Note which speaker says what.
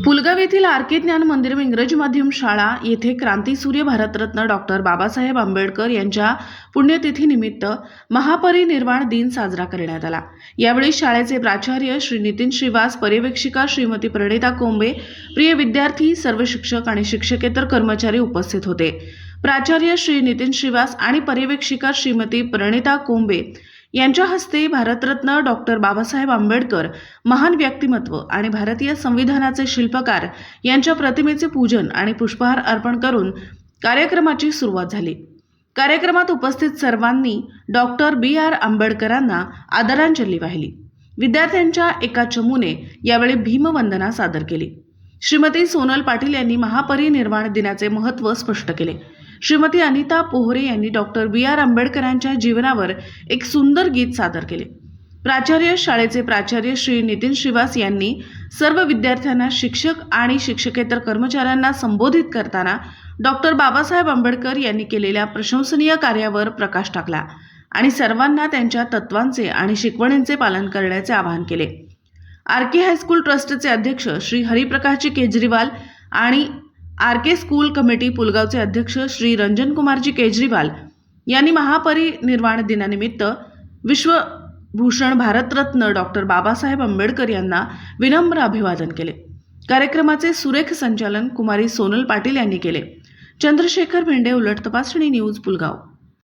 Speaker 1: पुलगाव येथील आर.के. ज्ञान मंदिर इंग्रजी माध्यम शाळा येथे क्रांतीसूर्य भारतरत्न डॉक्टर बाबासाहेब आंबेडकर यांच्या पुण्यतिथीनिमित्त महापरिनिर्वाण दिन साजरा करण्यात आला। यावेळी शाळेचे प्राचार्य श्री नितीन श्रीवास, पर्यवेक्षिका श्रीमती प्रणिता कोंबे, प्रिय विद्यार्थी, सर्व शिक्षक आणि शिक्षकेतर कर्मचारी उपस्थित होते। प्राचार्य श्री नितीन श्रीवास आणि पर्यवेक्षिका श्रीमती प्रणिता कोंबे यांच्या हस्ते भारतरत्न डॉक्टर बाबासाहेब आंबेडकर महान व्यक्तिमत्व आणि भारतीय संविधानाचे शिल्पकार यांच्या प्रतिमेचे पूजन आणि पुष्पहार अर्पण करून कार्यक्रमाची सुरुवात झाली। कार्यक्रमात उपस्थित सर्वांनी डॉक्टर बी.आर. आंबेडकरांना आदरांजली वाहिली। विद्यार्थ्यांच्या एका चमूने यावेळी भीमवंदना सादर केली। श्रीमती सोनल पाटील यांनी महापरिनिर्वाण दिनाचे महत्त्व स्पष्ट केले। श्रीमती अनिता पोहरे यांनी डॉक्टर बी.आर. आंबेडकरांच्या जीवनावर एक सुंदर गीत सादर केले। प्राचार्य शाळेचे प्राचार्य श्री नितीन श्रीवास यांनी सर्व विद्यार्थ्यांना, शिक्षक आणि शिक्षकेतर कर्मचाऱ्यांना संबोधित करताना डॉक्टर बाबासाहेब आंबेडकर यांनी केलेल्या प्रशंसनीय कार्यावर प्रकाश टाकला आणि सर्वांना त्यांच्या तत्वांचे आणि शिकवणींचे पालन करण्याचे आवाहन केले। आर.के. हायस्कूल ट्रस्टचे अध्यक्ष श्री हरिप्रकाशजी केजरीवाल आणि आर.के. स्कूल कमिटी पुलगावचे अध्यक्ष श्री रंजन कुमारजी केजरीवाल यांनी महापरिनिर्वाण दिनानिमित्त विश्वभूषण भारतरत्न डॉक्टर बाबासाहेब आंबेडकर यांना विनम्र अभिवादन केले। कार्यक्रमाचे सुरेख संचालन कुमारी सोनल पाटील यांनी केले। चंद्रशेखर भेंडे, उलट तपासणी न्यूज, पुलगाव।